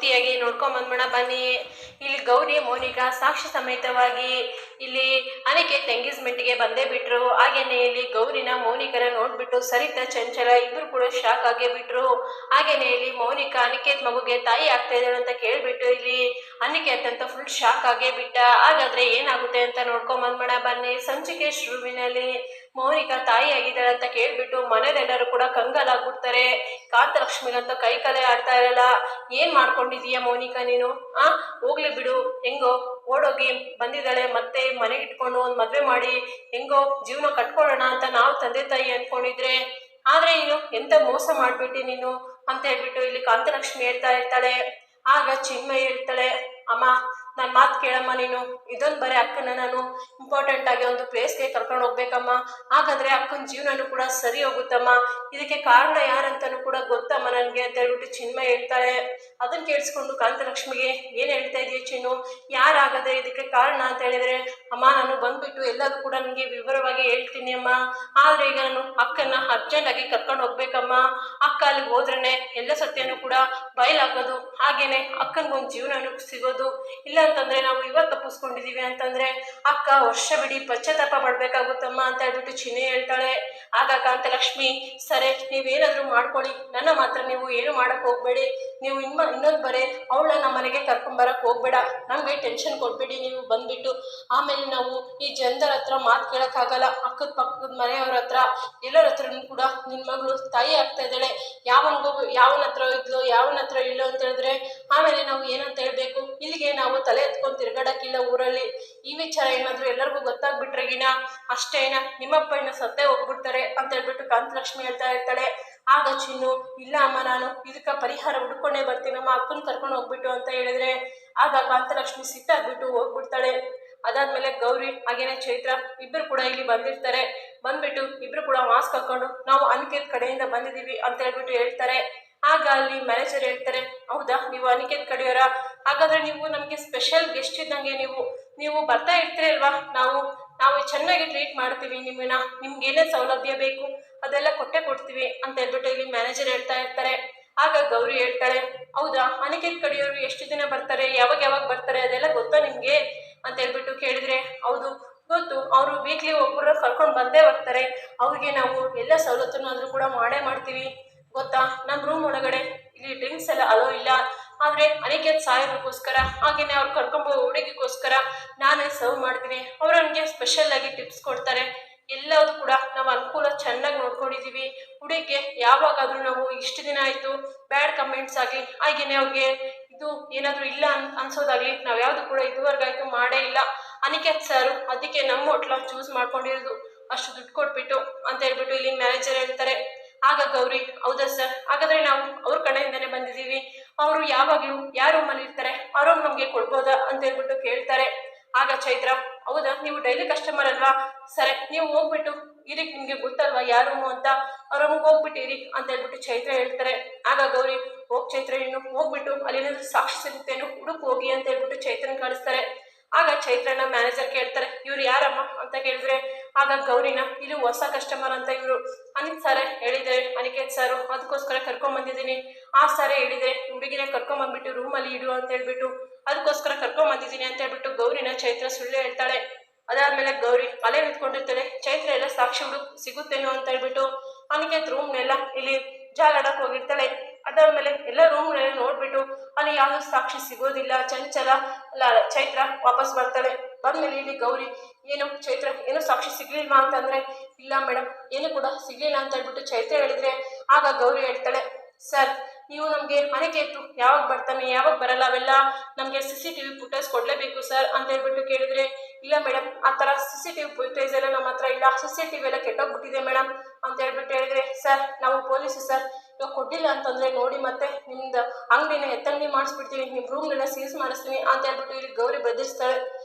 ಪೂರ್ತಿಯಾಗಿ ನೋಡ್ಕೊಂಡ್ ಬಂದ್ಬಿಡ ಬನ್ನಿ. ಇಲ್ಲಿ ಗೌರಿ ಮೋನಿಕಾ ಸಾಕ್ಷಿ ಸಮೇತವಾಗಿ ಇಲ್ಲಿ ಅನಿಕೇತ್ ಎಂಗೇಜ್ಮೆಂಟ್ಗೆ ಬಂದೇ ಬಿಟ್ರು. ಹಾಗೇನೆ ಇಲ್ಲಿ ಗೌರಿನ ಮೋನಿಕನ ನೋಡ್ಬಿಟ್ಟು ಸರಿತಾ ಚಂಚಲ ಇಬ್ರು ಕೂಡ ಶಾಕ್ ಆಗೇ ಬಿಟ್ರು. ಹಾಗೇನೆ ಇಲ್ಲಿ ಮೋನಿಕಾ ಅನಿಕೇತ್ ಮಗುಗೆ ತಾಯಿ ಆಗ್ತಾ ಇದ್ದಾಳೆ ಅಂತ ಕೇಳ್ಬಿಟ್ಟು ಇಲ್ಲಿ ಅನಿಕೇತ್ ಅಂತ ಫುಲ್ ಶಾಕ್ ಆಗೇ ಬಿಟ್ಟ. ಹಾಗಾದ್ರೆ ಏನಾಗುತ್ತೆ ಅಂತ ನೋಡ್ಕೊಂಡ್ ಬಂದ್ಬಿಡ ಬನ್ನಿ. ಸಂಚಿಕೆ ಶುರುವಿನಲ್ಲಿ ಮೌನಿಕಾ ತಾಯಿ ಆಗಿದ್ದಾಳೆ ಅಂತ ಕೇಳ್ಬಿಟ್ಟು ಮನೆಯಲ್ಲೆಲ್ಲರೂ ಕೂಡ ಕಂಗಾಲಾಗ್ಬಿಡ್ತಾರೆ. ಕಾಂತಲಕ್ಷ್ಮಿಗಂತೂ ಕೈ ಕಲೆ ಆಡ್ತಾ ಇರಲ್ಲ. ಏನ್ ಮಾಡ್ಕೊಂಡಿದೀಯ ಮೌನಿಕಾ ನೀನು? ಹೋಗ್ಲಿ ಬಿಡು, ಹೆಂಗೋ ಓಡೋಗಿ ಬಂದಿದ್ದಾಳೆ, ಮತ್ತೆ ಮನೆಗೆ ಇಟ್ಕೊಂಡು ಒಂದ್ ಮದ್ವೆ ಮಾಡಿ ಹೆಂಗೋ ಜೀವನ ಕಟ್ಕೊಳ್ಳೋಣ ಅಂತ ನಾವು ತಂದೆ ತಾಯಿ ಅನ್ಕೊಂಡಿದ್ರೆ, ಆದ್ರೆ ನೀನು ಎಂತ ಮೋಸ ಮಾಡ್ಬಿಟ್ಟಿ ನೀನು ಅಂತ ಹೇಳ್ಬಿಟ್ಟು ಇಲ್ಲಿ ಕಾಂತಲಕ್ಷ್ಮಿ ಹೇಳ್ತಾ ಇರ್ತಾಳೆ. ಆಗ ಚಿನ್ಮಯಿ ಹೇಳ್ತಾಳೆ, ಅಮ್ಮ ನನ್ನ ಮಾತು ಕೇಳಮ್ಮ, ನೀನು ಇದೊಂದು ಬರೀ ಅಕ್ಕನ ನಾನು ಇಂಪಾರ್ಟೆಂಟ್ ಆಗಿ ಒಂದು ಪ್ಲೇಸ್ಗೆ ಕರ್ಕೊಂಡು ಹೋಗ್ಬೇಕಮ್ಮ, ಹಾಗಾದ್ರೆ ಅಕ್ಕನ ಜೀವನನೂ ಕೂಡ ಸರಿ ಹೋಗುತ್ತಮ್ಮ, ಇದಕ್ಕೆ ಕಾರಣ ಯಾರಂತನೂ ಕೂಡ ಗೊತ್ತಮ್ಮ ನನಗೆ ಅಂತ ಹೇಳ್ಬಿಟ್ಟು ಚಿನ್ಮಯಿ ಹೇಳ್ತಾಳೆ. ಅದನ್ನ ಕೇಳಿಸ್ಕೊಂಡು ಕಾಂತಲಕ್ಷ್ಮಿಗೆ ಏನ್ ಹೇಳ್ತಾ ಇದೀಯ ಚಿನ್ನು, ಯಾರಾಗದೆ ಇದಕ್ಕೆ ಕಾರಣ ಅಂತ ಹೇಳಿದ್ರೆ, ಅಮ್ಮ ನಾನು ಬಂದ್ಬಿಟ್ಟು ಎಲ್ಲದೂ ಕೂಡ ನನಗೆ ವಿವರವಾಗಿ ಹೇಳ್ತೀನಿ ಅಮ್ಮ, ಆದ್ರೆ ಈಗ ನಾನು ಅಕ್ಕನ ಅರ್ಜೆಂಟ್ ಆಗಿ ಕರ್ಕೊಂಡು ಹೋಗ್ಬೇಕಮ್ಮ, ಅಕ್ಕ ಅಲ್ಲಿಗೆ ಹೋದ್ರೇನೆ ಎಲ್ಲ ಸತ್ಯನೂ ಕೂಡ ಬಯಲಾಗೋದು, ಹಾಗೇನೆ ಅಕ್ಕನಿಗೊಂದು ಜೀವನನೂ ಸಿಗೋದು, ಇಲ್ಲ ಅಂತಂದ್ರೆ ನಾವು ಇವಾಗ ತಪ್ಪಿಸ್ಕೊಂಡಿದೀವಿ ಅಂತಂದ್ರೆ ಅಕ್ಕ ವರ್ಷವಿಡೀ ಪಶ್ಚಾತ್ತಾಪ ಪಡ್ಬೇಕಾಗುತ್ತಮ್ಮ ಅಂತ ಹೇಳ್ಬಿಟ್ಟು ಚಿನ್ನಿ ಹೇಳ್ತಾಳೆ. ಆಗ ಕಾಂತಲಕ್ಷ್ಮಿ, ಸರಿ ನೀವೇನಾದ್ರೂ ಮಾಡ್ಕೊಳ್ಳಿ, ನನ್ನ ಮಾತ್ರ ನೀವು ಏನು ಮಾಡಕ್ ಹೋಗ್ಬೇಡಿ, ನೀವು ಇನ್ನೊಂದು ಬರೇ ಅವಳ ನಮ್ಮ ಮನೆಗೆ ಕರ್ಕೊಂಬರಕ್ ಹೋಗ್ಬೇಡ, ನಮ್ಗೆ ಟೆನ್ಷನ್ ಕೊಡ್ಬೇಡಿ ನೀವು ಬಂದ್ಬಿಟ್ಟು, ಆಮೇಲೆ ನಾವು ಈ ಜನರ ಹತ್ರ ಮಾತು ಕೇಳಕ್ಕಾಗಲ್ಲ, ಅಕ್ಕದ ಪಕ್ಕದ ಮನೆಯವ್ರ ಹತ್ರ ಎಲ್ಲರ ಹತ್ರನೂ ಕೂಡ ನಿನ್ ಮಗಳು ತಾಯಿ ಆಗ್ತಾ ಇದ್ದಾಳೆ, ಯಾವನ ಹತ್ರ ಇದ್ಲು ಯಾವನ ಹತ್ರ ಇಲ್ಲೋ ಅಂತ ಹೇಳಿದ್ರೆ ಆಮೇಲೆ ನಾವು ಏನಂತ ಹೇಳ್ಬೇಕು, ಇಲ್ಲಿಗೆ ನಾವು ತಲೆ ಎತ್ಕೊಂಡು ತಿರ್ಗಾಡಕ್ಕಿಲ್ಲ ಊರಲ್ಲಿ, ಈ ವಿಚಾರ ಏನಾದ್ರು ಎಲ್ಲರಿಗೂ ಗೊತ್ತಾಗ್ಬಿಟ್ರೆಗಿನ ಅಷ್ಟೇನ ನಿಮ್ಮಪ್ಪ ಇನ್ನ ಸತ್ತೇ ಹೋಗ್ಬಿಡ್ತಾರೆ ಅಂತ ಹೇಳ್ಬಿಟ್ಟು ಕಾಂತಲಕ್ಷ್ಮಿ ಹೇಳ್ತಾ ಇರ್ತಾಳೆ. ಆಗ ಚಿನ್ನು, ಇಲ್ಲ ಅಮ್ಮ ನಾನು ಇದಕ್ಕ ಪರಿಹಾರ ಹುಡ್ಕೊಂಡೇ ಬರ್ತೀನಮ್ಮ, ಅಕ್ಕನ ಕರ್ಕೊಂಡು ಹೋಗ್ಬಿಟ್ಟು ಅಂತ ಹೇಳಿದ್ರೆ ಆಗ ಕಾಂತಲಕ್ಷ್ಮಿ ಸಿಟ್ಟಾಗ್ಬಿಟ್ಟು ಹೋಗ್ಬಿಡ್ತಾಳೆ. ಅದಾದ್ಮೇಲೆ ಗೌರಿ ಹಾಗೇನೆ ಚೈತ್ರ ಇಬ್ರು ಕೂಡ ಇಲ್ಲಿ ಬಂದಿರ್ತಾರೆ. ಬಂದ್ಬಿಟ್ಟು ಇಬ್ರು ಕೂಡ ಮಾಸ್ಕ್ ಹಾಕೊಂಡು ನಾವು ಅನಿಕೇತ್ ಕಡೆಯಿಂದ ಬಂದಿದೀವಿ ಅಂತ ಹೇಳ್ಬಿಟ್ಟು ಹೇಳ್ತಾರೆ. ಆಗ ಅಲ್ಲಿ ಮ್ಯಾನೇಜರ್ ಹೇಳ್ತಾರೆ, ಹೌದಾ ನೀವು ಅನಿಕೇತ್ ಕಡೆಯವರ, ಹಾಗಾದ್ರೆ ನೀವು ನಮ್ಗೆ ಸ್ಪೆಷಲ್ ಗೆಸ್ಟ್ ಇದ್ದಂಗೆ ನೀವು ಬರ್ತಾ ಇರ್ತೀರಿ ಅಲ್ವಾ, ನಾವು ಚೆನ್ನಾಗಿ ಟ್ರೀಟ್ ಮಾಡ್ತೀವಿ ನಿಮ್ಮನ್ನ, ನಿಮ್ಗೆ ಏನೇ ಸೌಲಭ್ಯ ಬೇಕು ಅದೆಲ್ಲ ಕೊಡ್ತೀವಿ ಅಂತ ಹೇಳ್ಬಿಟ್ಟು ಇಲ್ಲಿ ಮ್ಯಾನೇಜರ್ ಹೇಳ್ತಾ ಇರ್ತಾರೆ. ಆಗ ಗೌರಿ ಹೇಳ್ತಾಳೆ, ಹೌದಾ ಅನಿಕೇತ್ ಕಡೆಯವರು ಎಷ್ಟು ದಿನ ಬರ್ತಾರೆ, ಯಾವಾಗ ಬರ್ತಾರೆ ಅದೆಲ್ಲ ಗೊತ್ತಾ ನಿಮ್ಗೆ ಅಂತ ಹೇಳ್ಬಿಟ್ಟು ಕೇಳಿದ್ರೆ, ಹೌದು ಗೊತ್ತು, ಅವರು ವೀಕ್ಲಿ ಒಬ್ಬರು ಕರ್ಕೊಂಡು ಬಂದೇ ಬರ್ತಾರೆ, ಅವ್ರಿಗೆ ನಾವು ಎಲ್ಲ ಸವಲತ್ತನ್ನು ಆದ್ರೂ ಕೂಡ ಮಾಡೇ ಮಾಡ್ತೀವಿ ಗೊತ್ತಾ, ನಮ್ಮ ರೂಮ್ ಒಳಗಡೆ ಇಲ್ಲಿ ಡ್ರಿಂಕ್ಸ್ ಎಲ್ಲ ಅಲೋ ಇಲ್ಲ, ಆದ್ರೆ ಅನಿಕೇತ್ ಸಾಯೋದಕ್ಕೋಸ್ಕರ ಹಾಗೇನೆ ಅವ್ರು ಕರ್ಕೊಂಬೋ ಹುಡುಗಿಗೋಸ್ಕರ ನಾನೇ ಸರ್ವ್ ಮಾಡ್ತೀನಿ, ಅವ್ರು ನನಗೆ ಸ್ಪೆಷಲ್ ಆಗಿ ಟಿಪ್ಸ್ ಕೊಡ್ತಾರೆ, ಎಲ್ಲದೂ ಕೂಡ ನಾವು ಅನುಕೂಲ ಚೆನ್ನಾಗಿ ನೋಡ್ಕೊಂಡಿದೀವಿ, ಹುಡುಗಿಗೆ ಯಾವಾಗಾದ್ರೂ ನಾವು ಇಷ್ಟು ದಿನ ಆಯ್ತು ಬ್ಯಾಡ್ ಕಮೆಂಟ್ಸ್ ಆಗಲಿ ಹಾಗೇನೆ ಅವ್ರಿಗೆ ಇದು ಏನಾದರೂ ಇಲ್ಲ ಅನ್ಸೋದಾಗ್ಲಿ ನಾವು ಯಾವುದು ಕೂಡ ಇದುವರೆಗಾಯ್ತು ಮಾಡೇ ಇಲ್ಲ, ಅನಿಕೇತ್ ಸಾರು ಅದಕ್ಕೆ ನಮ್ಮ ಹೋಟ್ಲ ಚೂಸ್ ಮಾಡ್ಕೊಂಡಿರೋದು ಅಷ್ಟು ದುಡ್ಡು ಕೊಟ್ಬಿಟ್ಟು ಅಂತ ಹೇಳ್ಬಿಟ್ಟು ಇಲ್ಲಿ ಮ್ಯಾನೇಜರ್ ಹೇಳ್ತಾರೆ. ಆಗ ಗೌರಿ, ಹೌದಾ ಸರ್, ಹಾಗಾದ್ರೆ ನಾವು ಅವ್ರ ಕಡೆಯಿಂದಾನೆ ಬಂದಿದ್ದೀವಿ, ಅವರು ಯಾವಾಗ್ಲೂ ಯಾರ ರೂಮಲ್ಲಿ ಇರ್ತಾರೆ ಆ ರೂಮ್ ನಮ್ಗೆ ಕೊಡ್ಬೋದಾ ಅಂತ ಹೇಳ್ಬಿಟ್ಟು ಕೇಳ್ತಾರೆ. ಆಗ ಚೈತ್ರ, ಹೌದಾ ನೀವು ಡೈಲಿ ಕಸ್ಟಮರ್ ಅಲ್ವಾ, ಸರಿ ನೀವು ಹೋಗ್ಬಿಟ್ಟು ಇದಕ್ಕೆ ನಿಮ್ಗೆ ಗೊತ್ತಲ್ವಾ ಯಾರ ರೂಮು ಅಂತ, ಅವ್ರ ರೂಮ್ಗೆ ಹೋಗ್ಬಿಟ್ಟಿರಿ ಅಂತ ಹೇಳ್ಬಿಟ್ಟು ಚೈತ್ರ ಹೇಳ್ತಾರೆ. ಆಗ ಗೌರಿ, ಹೋಗ್ ಚೈತ್ರ ಇನ್ನು ಹೋಗ್ಬಿಟ್ಟು ಅಲ್ಲೇನಾದ್ರೂ ಸಾಕ್ಷಿ ಸಿಗುತ್ತೇನು ಹುಡುಕ್ ಹೋಗಿ ಅಂತ ಹೇಳ್ಬಿಟ್ಟು ಚೈತ್ರನ ಕಳಿಸ್ತಾರೆ. ಆಗ ಚೈತ್ರನ ಮ್ಯಾನೇಜರ್ ಕೇಳ್ತಾರೆ, ಇವ್ರು ಯಾರಮ್ಮ ಅಂತ ಕೇಳಿದ್ರೆ ಆಗ ಗೌರಿನ, ಇಲ್ಲಿ ಹೊಸ ಕಸ್ಟಮರ್ ಅಂತ ಇವರು ಅನಿತ್ ಸಾರೇ ಹೇಳಿದ್ರೆ, ಅನಿಕೇತ್ ಸಾರು ಅದಕ್ಕೋಸ್ಕರ ಕರ್ಕೊಂಡ್ ಬಂದಿದ್ದೀನಿ, ಆ ಸಾರೇ ಹೇಳಿದ್ರೆ ಹುಡುಗಿನ ಕರ್ಕೊಂಡ್ ಬಂದ್ಬಿಟ್ಟು ರೂಮಲ್ಲಿ ಇಡು ಅಂತ ಹೇಳ್ಬಿಟ್ಟು ಅದಕ್ಕೋಸ್ಕರ ಕರ್ಕೊಂಡ್ ಬಂದಿದ್ದೀನಿ ಅಂತ ಹೇಳ್ಬಿಟ್ಟು ಗೌರಿನ ಚೈತ್ರ ಸುಳ್ಳು ಹೇಳ್ತಾಳೆ. ಅದಾದ್ಮೇಲೆ ಗೌರಿ ಅಲೆ ನಿಂತ್ಕೊಂಡಿರ್ತಾಳೆ, ಚೈತ್ರ ಎಲ್ಲ ಸಾಕ್ಷಿ ಸಿಗುತ್ತೇನೋ ಅಂತ ಹೇಳ್ಬಿಟ್ಟು ಅನಿಕೇತ್ ರೂಮ್ನೆಲ್ಲ ಇಲ್ಲಿ ಜಾಲಾಡಕ್ ಹೋಗಿರ್ತಾಳೆ. ಅದಾದ್ಮೇಲೆ ಎಲ್ಲ ರೂಮ್ನೆಲ್ಲ ನೋಡ್ಬಿಟ್ಟು ಅಲ್ಲಿ ಯಾವ್ದು ಸಾಕ್ಷಿ ಸಿಗೋದಿಲ್ಲ, ಚಂಚಲ ಅಲ್ಲ ಚೈತ್ರ ವಾಪಸ್ ಬರ್ತಾಳೆ. ಬಂದ್ಮೇಲೆ ಇಲ್ಲಿ ಗೌರಿ, ಏನು ಚೈತ್ರ ಏನು ಸಾಕ್ಷಿ ಸಿಗ್ಲಿಲ್ವಾ ಅಂತಂದ್ರೆ, ಇಲ್ಲ ಮೇಡಮ್ ಏನು ಕೂಡ ಸಿಗ್ಲಿಲ್ಲ ಅಂತ ಹೇಳ್ಬಿಟ್ಟು ಚೈತ್ರ ಹೇಳಿದ್ರೆ ಆಗ ಗೌರಿ ಹೇಳ್ತಾಳೆ, ಸರ್ ನೀವು ನಮ್ಗೆ ಅನಿಕೇತು ಯಾವಾಗ ಬರ್ತಾನೆ ಯಾವಾಗ ಬರಲ್ಲ ಅವೆಲ್ಲ ನಮ್ಗೆ CCTV ಫುಟೇಜ್ ಕೊಡ್ಲೇಬೇಕು ಸರ್ ಅಂತ ಹೇಳ್ಬಿಟ್ಟು ಕೇಳಿದ್ರೆ, ಇಲ್ಲ ಮೇಡಮ್ ಆ ಥರ CCTV ಫುಟೇಜ್ ಎಲ್ಲ ನಮ್ಮ ಹತ್ರ ಇಲ್ಲ, CCTV ಎಲ್ಲ ಕೆಟ್ಟೋಗ್ಬಿಟ್ಟಿದೆ ಮೇಡಮ್ ಅಂತ ಹೇಳ್ಬಿಟ್ಟು ಹೇಳಿದ್ರೆ, ಸರ್ ನಾವು ಪೊಲೀಸು ಸರ್, ಇವಾಗ ಕೊಡ್ಲಿಲ್ಲ ಅಂತಂದ್ರೆ ನೋಡಿ ಮತ್ತೆ ನಿಮ್ದು ಅಂಗಡಿನ ಎತ್ತಂಗಡಿ ಮಾಡಿಸ್ಬಿಡ್ತೀನಿ, ನಿಮ್ಮ ರೂಮ್ನೆಲ್ಲ ಸೀಸ್ ಮಾಡಿಸ್ತೀನಿ ಅಂತ ಹೇಳ್ಬಿಟ್ಟು ಇಲ್ಲಿ ಗೌರಿ ಬೆದರಿಸ್ತಾಳೆ.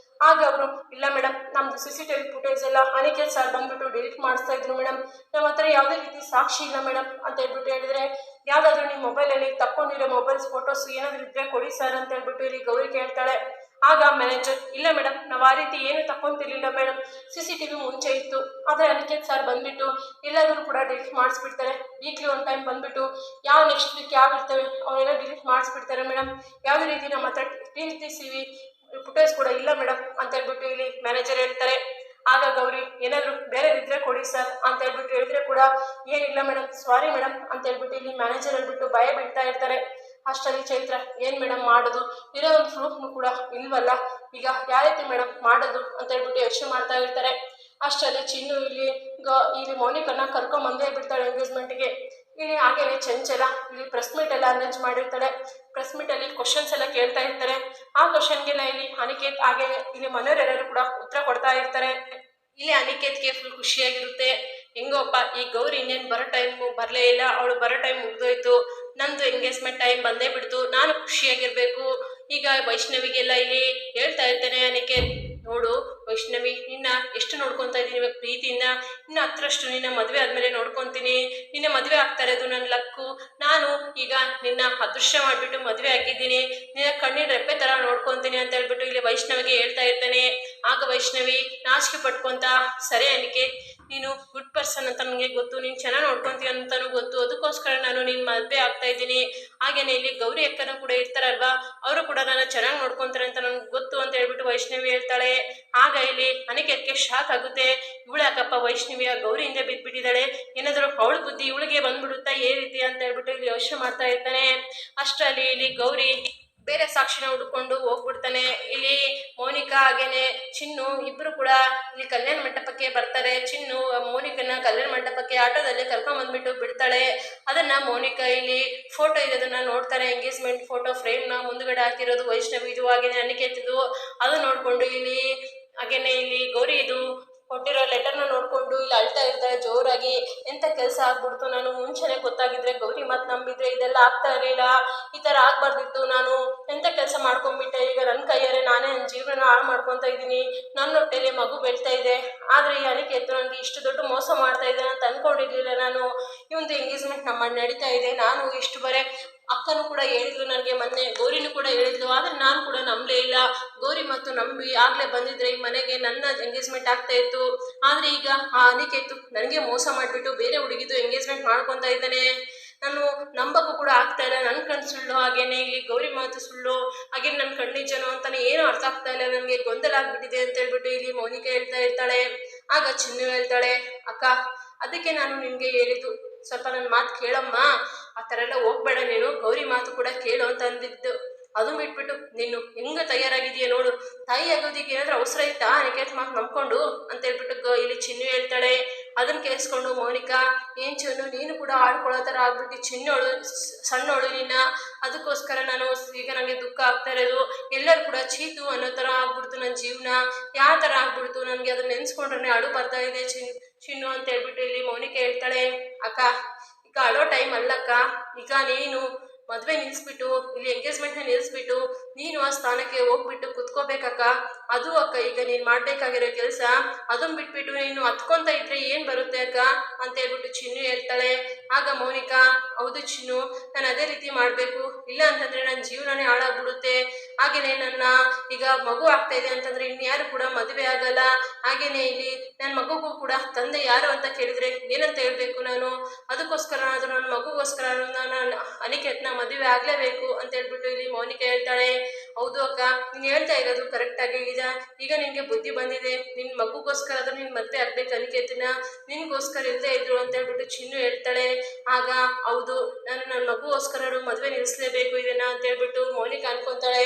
ಆಗ ಅವರು, ಇಲ್ಲ ಮೇಡಮ್ ನಮ್ದು CCTV ಫುಟೇಜ್ ಎಲ್ಲ ಅನಿಕೇತ್ ಸರ್ ಬಂದ್ಬಿಟ್ಟು ಡಿಲೀಟ್ ಮಾಡಿಸ್ತಾ ಇದ್ರು ಮೇಡಮ್, ನಮ್ಮ ಹತ್ರ ಯಾವುದೇ ರೀತಿ ಸಾಕ್ಷಿ ಇಲ್ಲ ಮೇಡಮ್ ಅಂತ ಹೇಳ್ಬಿಟ್ಟು ಹೇಳಿದ್ರೆ, ಯಾವ್ದಾದ್ರು ನಿಮ್ಮ ಮೊಬೈಲಲ್ಲಿ ತಕ್ಕೊಂಡಿರೋ ಮೊಬೈಲ್ಸ್ ಫೋಟೋಸ್ ಏನಾದ್ರು ಇದ್ರೆ ಕೊಡಿ ಸರ್ ಅಂತ ಹೇಳ್ಬಿಟ್ಟು ಇಲ್ಲಿ ಗೌರಿ ಕೇಳ್ತಾಳೆ. ಆಗ ಮ್ಯಾನೇಜರ್, ಇಲ್ಲ ಮೇಡಮ್, ನಾವು ಆ ರೀತಿ ಏನು ತಕೊಂತಿರ್ಲಿಲ್ಲ ಮೇಡಮ್, CCTV ಮುಂಚೆ ಇತ್ತು. ಆದರೆ ಅನಿಕೇತ್ ಸರ್ ಬಂದ್ಬಿಟ್ಟು ಎಲ್ಲಾದರೂ ಕೂಡ ಡಿಲೀಟ್ ಮಾಡಿಸ್ಬಿಡ್ತಾರೆ. ವೀಕ್ಲಿ ಒನ್ ಟೈಮ್ ಬಂದ್ಬಿಟ್ಟು ಯಾವ ನೆಕ್ಸ್ಟ್ ವೀಕ್ ಯಾವ ಇರ್ತವೆ ಅವನ್ನೆಲ್ಲ ಡಿಲೀಟ್ ಮಾಡಿಸ್ಬಿಡ್ತಾರೆ ಮೇಡಮ್. ಯಾವುದೇ ರೀತಿ ನಮ್ಮ ಹತ್ರ TCV ಫುಟೇಜ್ ಕೂಡ ಇಲ್ಲ ಮೇಡಮ್ ಅಂತ ಹೇಳ್ಬಿಟ್ಟು ಇಲ್ಲಿ ಮ್ಯಾನೇಜರ್ ಹೇಳ್ತಾರೆ. ಆಗ ಗೌರಿ, ಏನಾದರೂ ಬೇರೆ ಇದ್ರೆ ಕೊಡಿ ಸರ್ ಅಂತ ಹೇಳ್ಬಿಟ್ಟು ಹೇಳಿದ್ರೆ ಕೂಡ ಏನಿಲ್ಲ ಮೇಡಮ್, ಸಾರಿ ಮೇಡಮ್ ಅಂತ ಹೇಳ್ಬಿಟ್ಟು ಇಲ್ಲಿ ಮ್ಯಾನೇಜರ್ ಹೇಳ್ಬಿಟ್ಟು ಭಯ ಬೀಳ್ತಾ ಇರ್ತಾರೆ. ಅಷ್ಟರಲ್ಲಿ ಚೈತ್ರ, ಏನ್ ಮೇಡಮ್ ಮಾಡೋದು, ಇರೋ ಒಂದು ಪ್ರೂಫ್ನು ಕೂಡ ಇಲ್ವಲ್ಲ, ಈಗ ಯಾವ ರೀತಿ ಮೇಡಮ್ ಮಾಡೋದು ಅಂತ ಹೇಳ್ಬಿಟ್ಟು ಯೋಚನೆ ಮಾಡ್ತಾ ಇರ್ತಾರೆ. ಅಷ್ಟರಲ್ಲಿ ಚಿನ್ನು ಇಲ್ಲಿ ಮೌನಿಕನ್ನ ಕರ್ಕೊಂಬಂದೇ ಬಿಡ್ತಾಳೆ ಎಂಗೇಜ್ಮೆಂಟ್ಗೆ. ಇಲ್ಲಿ ಹಾಗೇನೆ ಚಂಚಲ ಇಲ್ಲಿ ಪ್ರೆಸ್ ಮೀಟ್ ಎಲ್ಲ ಅರೇಂಜ್ ಮಾಡಿರ್ತಾಳೆ. ಪ್ರೆಸ್ ಮೀಟ್ ಅಲ್ಲಿ ಕ್ವಶನ್ಸ್ ಎಲ್ಲ ಕೇಳ್ತಾ ಇರ್ತಾರೆ. ಆ ಕ್ವಶನ್ಗೆಲ್ಲ ಇಲ್ಲಿ ಅನಿಕೇತ್ ಹಾಗೆ ಇಲ್ಲಿ ಮನೆಯವರೆಲ್ಲರೂ ಕೂಡ ಉತ್ತರ ಕೊಡ್ತಾ ಇರ್ತಾರೆ. ಇಲ್ಲಿ ಅನಿಕೇತ್ಗೆ ಫುಲ್ ಖುಷಿಯಾಗಿರುತ್ತೆ. ಹೆಂಗೋಪ್ಪ, ಈ ಗೌರಿ ಇನ್ನೇನು ಬರೋ ಟೈಮು ಬರಲೇ ಇಲ್ಲ, ಅವಳು ಬರೋ ಟೈಮ್ ಮುಗ್ದೋಯ್ತು, ನಂದು ಎಂಗೇಜ್ಮೆಂಟ್ ಟೈಮ್ ಬಂದೇ ಬಿಡ್ತು, ನಾನು ಖುಷಿಯಾಗಿರ್ಬೇಕು. ಈಗ ವೈಷ್ಣವಿಗೆಲ್ಲ ಇಲ್ಲಿ ಹೇಳ್ತಾ ಇರ್ತೇನೆ ಅನಿಕೇತ್, ನೋಡು ವೈಷ್ಣವಿ, ನಿನ್ನ ಎಷ್ಟು ನೋಡ್ಕೊತಾ ಇದ್ದೀನಿ ಇವಾಗ ಪ್ರೀತಿಯಿಂದ, ಇನ್ನು ಹತ್ರಷ್ಟು ನಿನ್ನ ಮದುವೆ ಆದ್ಮೇಲೆ ನೋಡ್ಕೊತೀನಿ. ನಿನ್ನ ಮದುವೆ ಆಗ್ತಾ ಇರೋದು ನನ್ನ ಲಕ್ಕು. ನಾನು ಈಗ ನಿನ್ನ ಅದೃಶ್ಯ ಮಾಡಿಬಿಟ್ಟು ಮದುವೆ ಆಗಿದ್ದೀನಿ, ನಿನ್ನ ಕಣ್ಣಿನ ರೆಪ್ಪೆ ಥರ ನೋಡ್ಕೊತೀನಿ ಅಂತ ಹೇಳ್ಬಿಟ್ಟು ಇಲ್ಲಿ ವೈಷ್ಣವಿಗೆ ಹೇಳ್ತಾ ಇರ್ತಾನೆ. ಆಗ ವೈಷ್ಣವಿ ನಾಚಿಕೆ ಪಟ್ಕೊಂತ, ಸರಿ ಅನಿಕೇತ್, ನೀನು ಗುಡ್ ಪರ್ಸನ್ ಅಂತ ನನಗೆ ಗೊತ್ತು, ನೀನು ಚೆನ್ನಾಗಿ ನೋಡ್ಕೊತೀಯ ಅಂತಲೂ ಗೊತ್ತು, ಅದಕ್ಕೋಸ್ಕರ ನಾನು ನಿನ್ನ ಮದುವೆ ಆಗ್ತಾ ಇದ್ದೀನಿ. ಹಾಗೇನೆ ಇಲ್ಲಿ ಗೌರಿ ಅಕ್ಕನ ಕೂಡ ಇರ್ತಾರಲ್ವಾ, ಅವರು ಕೂಡ ನನ್ನ ಚೆನ್ನಾಗಿ ನೋಡ್ಕೊತಾರೆ ಅಂತ ನನಗೆ ಗೊತ್ತು ಅಂತ ಹೇಳ್ಬಿಟ್ಟು ವೈಷ್ಣವಿ ಹೇಳ್ತಾಳೆ. ಆಗ ಇಲ್ಲಿ ಅನಿಕೇತ್ಗೆ ಶಾಕ್ ಆಗುತ್ತೆ. ಇವಳು ಯಾಕಪ್ಪ ವೈಷ್ಣವಿಯ ಗೌರಿ ಹಿಂದೆ ಬಿದ್ದುಬಿಟ್ಟಿದ್ದಾಳೆ, ಏನಾದರೂ ಅವಳ ಬುದ್ಧಿ ಇವಳಿಗೆ ಬಂದ್ಬಿಡುತ್ತಾ ಏ ರೀತಿ ಅಂತ ಹೇಳ್ಬಿಟ್ಟು ಇಲ್ಲಿ ಯೋಚನೆ ಮಾಡ್ತಾ ಇರ್ತಾನೆ. ಅಷ್ಟರಲ್ಲಿ ಇಲ್ಲಿ ಗೌರಿ ಬೇರೆ ಸಾಕ್ಷಿನ ಹುಡ್ಕೊಂಡು ಹೋಗ್ಬಿಡ್ತಾನೆ. ಇಲ್ಲಿ ಮೌನಿಕಾ ಹಾಗೇನೆ ಚಿನ್ನು ಇಬ್ರು ಕೂಡ ಇಲ್ಲಿ ಕಲ್ಯಾಣ ಮಂಟಪಕ್ಕೆ ಬರ್ತಾರೆ. ಚಿನ್ನು ಮೌನಿಕನ ಕಲ್ಯಾಣ ಮಂಟಪಕ್ಕೆ ಆಟೋದಲ್ಲಿ ಕರ್ಕೊಂಡ್ ಬಂದ್ಬಿಟ್ಟು ಬಿಡ್ತಾಳೆ. ಅದನ್ನ ಮೌನಿಕಾ ಇಲ್ಲಿ ಫೋಟೋ ಇರೋದನ್ನ ನೋಡ್ತಾರೆ. ಎಂಗೇಜ್ಮೆಂಟ್ ಫೋಟೋ ಫ್ರೇಮ್ನ ಮುಂದ್ಗಡೆ ಹಾಕಿರೋದು ವೈಷ್ಣವಿ ಇದು ಹಾಗೇನೆ ಅನಿಕೇತಿದು, ಅದು ನೋಡ್ಕೊಂಡು ಇಲ್ಲಿ ಹಾಗೇನೆ ಇಲ್ಲಿ ಗೌರಿ ಇದು ಕೊಟ್ಟಿರೋ ಲೆಟರ್ನ ನೋಡ್ಕೊಂಡು ಇಲ್ಲಿ ಅಳ್ತಾ ಇರ್ತಾಳೆ ಜೋರಾಗಿ. ಎಂತ ಕೆಲಸ ಆಗ್ಬಿಡ್ತು, ನಾನು ಮುಂಚೆನೆ ಗೊತ್ತಾಗಿದ್ರೆ ಗೌರಿ ಮಾತು ನಂಬಿದ್ರೆ ಇದೆಲ್ಲ ಆಗ್ತಾ ಇರಲಿಲ್ಲ, ಈ ಥರ ಆಗ್ಬಾರ್ದಿತ್ತು, ನಾನು ಎಂತ ಕೆಲಸ ಮಾಡ್ಕೊಂಡ್ಬಿಟ್ಟೆ, ಈಗ ನನ್ನ ಕೈಯಾರೆ ನಾನೇ ನನ್ನ ಜೀವನ ಹಾಳು ಮಾಡ್ಕೊತಾ ಇದ್ದೀನಿ, ನನ್ನ ಹೊಟ್ಟೆಲಿ ಮಗು ಬೆಳ್ತಾ ಇದೆ. ಆದರೆ ಈ ಅನಿಕೇತ್ ನನಗೆ ಇಷ್ಟು ದೊಡ್ಡ ಮೋಸ ಮಾಡ್ತಾ ಇದ್ದಾನೆ ಅಂತ ಅಂದ್ಕೊಂಡಿರ್ಲಿಲ್ಲ ನಾನು. ಇವಂದು ಎಂಗೇಜ್ಮೆಂಟ್ ನಮ್ಮ ನಡೀತಾ ಇದೆ, ನಾನು ಇಷ್ಟು ಬರೇ ಅಕ್ಕನೂ ಕೂಡ ಹೇಳಿದ್ಲು ನನಗೆ ಮೊನ್ನೆ, ಗೌರಿನೂ ಕೂಡ ಹೇಳಿದ್ಲು, ಆದರೆ ನಾನು ಕೂಡ ನಂಬಲೇ ಇಲ್ಲ. ಗೌರಿ ಮತ್ತು ನಂಬಿ ಆಗಲೇ ಬಂದಿದ್ರೆ ಈ ಮನೆಗೆ ನನ್ನ ಎಂಗೇಜ್ಮೆಂಟ್ ಆಗ್ತಾ ಇತ್ತು. ಆದರೆ ಈಗ ಆ ಅನಿಕೇತು ನನಗೆ ಮೋಸ ಮಾಡಿಬಿಟ್ಟು ಬೇರೆ ಹುಡುಗಿದು ಎಂಗೇಜ್ಮೆಂಟ್ ಮಾಡ್ಕೊತಾ ಇದ್ದಾನೆ. ನಾನು ನಂಬಕ್ಕೂ ಕೂಡ ಆಗ್ತಾ ಇಲ್ಲ, ನನ್ನ ಕಣ್ಣು ಸುಳ್ಳು ಹಾಗೇನೆ ಇಲ್ಲಿ ಗೌರಿ ಮಾತು ಸುಳ್ಳು, ಹಾಗೆ ನನ್ನ ಕಣ್ಣಿಜನೋ ಅಂತಾನೆ ಏನೂ ಅರ್ಥ ಆಗ್ತಾ ಇಲ್ಲ, ನನಗೆ ಗೊಂದಲ ಆಗ್ಬಿಟ್ಟಿದೆ ಅಂತ ಹೇಳ್ಬಿಟ್ಟು ಇಲ್ಲಿ ಮೌನಿಕಾ ಹೇಳ್ತಾ ಇರ್ತಾಳೆ. ಆಗ ಚಿನ್ನು ಹೇಳ್ತಾಳೆ, ಅಕ್ಕ ಅದಕ್ಕೆ ನಾನು ನಿನಗೆ ಹೇಳಿದ್ದು, ಸ್ವಲ್ಪ ನನ್ನ ಮಾತು ಕೇಳಮ್ಮ, ಆ ಥರ ಎಲ್ಲ ಹೋಗ್ಬೇಡ ನೀನು, ಗೌರಿ ಮಾತು ಕೂಡ ಕೇಳು ಅಂತ ಅಂದಿದ್ದು. ಅದು ಬಿಟ್ಬಿಟ್ಟು ನೀನು ಹೆಂಗೆ ತಯಾರಾಗಿದೆಯಾ ನೋಡು, ತಾಯಿ ಆಗೋದಿಕ್ಕೆ ಏನಾದರೂ ಅವಸರ ಇತ್ತಾ ಅನಿಕೇತ್ ಮಾತು ನಂಬ್ಕೊಂಡು ಅಂತ ಹೇಳ್ಬಿಟ್ಟು ಇಲ್ಲಿ ಚಿನ್ನು ಹೇಳ್ತಾಳೆ. ಅದನ್ನು ಕೇಳಿಸ್ಕೊಂಡು ಮೌನಿಕಾ, ಏನು ಚಿನ್ನು ನೀನು ಕೂಡ ಆಡ್ಕೊಳ್ಳೋ ಥರ ಆಗ್ಬಿಟ್ಟು, ಚಿನ್ನೋಳು ಸಣ್ಣೋಳು ನಿನ್ನ, ಅದಕ್ಕೋಸ್ಕರ ನಾನು ಈಗ ನನಗೆ ದುಃಖ ಆಗ್ತಾ ಇರೋದು, ಎಲ್ಲರೂ ಕೂಡ ಚೀತು ಅನ್ನೋ ಥರ ಆಗ್ಬಿಡ್ತು ನನ್ನ ಜೀವನ, ಯಾವ ಥರ ಆಗ್ಬಿಡ್ತು ನನಗೆ ಅದನ್ನ ನೆನೆಸ್ಕೊಂಡ್ರೆ ಅಳು ಬರ್ತಾ ಇದೆ ಚಿನ್ನು ಅಂತ ಹೇಳ್ಬಿಟ್ಟು ಇಲ್ಲಿ ಮೌನಿಕಾ ಹೇಳ್ತಾಳೆ. ಅಕ್ಕ ಈಗ ಅಳೋ ಟೈಮ್ ಅಲ್ಲಕ್ಕ, ಈಗ ನೀನು ಮದುವೆ ನಿಲ್ಲಿಸ್ಬಿಟ್ಟು ಇಲ್ಲಿ ಎಂಗೇಜ್ಮೆಂಟ್ನ ನಿಲ್ಲಿಸ್ಬಿಟ್ಟು ನೀನು ಆ ಸ್ಥಾನಕ್ಕೆ ಹೋಗ್ಬಿಟ್ಟು ಕುತ್ಕೋಬೇಕಕ್ಕ, ಅದು ಅಕ್ಕ ಈಗ ನೀನು ಮಾಡಬೇಕಾಗಿರೋ ಕೆಲಸ. ಅದನ್ನ ಬಿಟ್ಬಿಟ್ಟು ನೀನು ಹತ್ಕೊತಾ ಇದ್ರೆ ಏನು ಬರುತ್ತೆ ಅಕ್ಕ ಅಂತ ಹೇಳ್ಬಿಟ್ಟು ಚಿನ್ನು ಹೇಳ್ತಾಳೆ. ಆಗ ಮೌನಿಕಾ, ಹೌದು ಚಿನ್ನು, ನಾನು ಅದೇ ರೀತಿ ಮಾಡಬೇಕು, ಇಲ್ಲ ಅಂತಂದರೆ ನನ್ನ ಜೀವನನೇ ಹಾಳಾಗ್ಬಿಡುತ್ತೆ. ಹಾಗೆಯೇ ನನ್ನ ಈಗ ಮಗು ಆಗ್ತಾ ಇದೆ ಅಂತಂದರೆ ಇನ್ಯಾರು ಕೂಡ ಮದುವೆ ಆಗಲ್ಲ. ಹಾಗೆಯೇ ಇಲ್ಲಿ ನನ್ನ ಮಗುಗೂ ಕೂಡ ತಂದೆ ಯಾರು ಅಂತ ಕೇಳಿದರೆ ಏನಂತ ಹೇಳಬೇಕು ನಾನು, ಅದಕ್ಕೋಸ್ಕರ ಅದು ನನ್ನ ಮಗುಗೋಸ್ಕರ ನಾನು ಅನಿಕೇತ್ನ ಮದುವೆ ಆಗಲೇಬೇಕು ಅಂತ ಹೇಳ್ಬಿಟ್ಟು ಇಲ್ಲಿ ಮೌನಿಕಾ ಹೇಳ್ತಾಳೆ. ಹೌದು ಅಕ್ಕ, ನೀನು ಹೇಳ್ತಾ ಇರೋದು ಕರೆಕ್ಟಾಗಿ ಇದೆ, ಈಗ ನಿನಗೆ ಬುದ್ಧಿ ಬಂದಿದೆ, ನಿನ್ನ ಮಗುಗೋಸ್ಕರ ಅದು ನೀನು ಮದುವೆ ಆಗಬೇಕು ಅನಿಕೇತನ, ನಿನಗೋಸ್ಕರ ಇಲ್ಲದೆ ಇದ್ರು ಅಂತ ಹೇಳ್ಬಿಟ್ಟು ಚಿನ್ನು ಹೇಳ್ತಾಳೆ. ಆಗ ಹೌದು, ನಾನು ನನ್ನ ಮಗುಗೋಸ್ಕರ ಮದುವೆ ನಿಲ್ಲಿಸಲೇಬೇಕು ಇದನ್ನ ಅಂತ ಹೇಳ್ಬಿಟ್ಟು ಮೌನಿಕಾ ಅನ್ಕೊತಾಳೆ.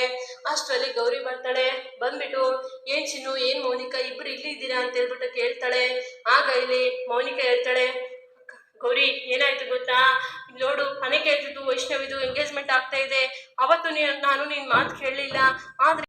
ಅಷ್ಟರಲ್ಲಿ ಗೌರಿ ಬರ್ತಾಳೆ. ಬಂದ್ಬಿಟ್ಟು ಏನು ಚಿನ್ನು, ಏನು ಮೌನಿಕಾ ಇಬ್ಬರು ಇಲ್ಲಿ ಇದ್ದೀರಾ ಅಂತ ಹೇಳ್ಬಿಟ್ಟು ಕೇಳ್ತಾಳೆ. ಆಗ ಇಲ್ಲಿ ಮೌನಿಕಾ ಹೇಳ್ತಾಳೆ, ಗೌರಿ ಏನಾಯ್ತು ಗೊತ್ತಾ, ನೋಡು ಅನಿಕೇತ್ದು ವೈಷ್ಣವಿದು ಎಂಗೇಜ್ಮೆಂಟ್ ಆಗ್ತಾ ಇದೆ, ಅವತ್ತು ನಾನು ನಿನ್ನ ಮಾತು ಕೇಳಲಿಲ್ಲ, ಆದರೆ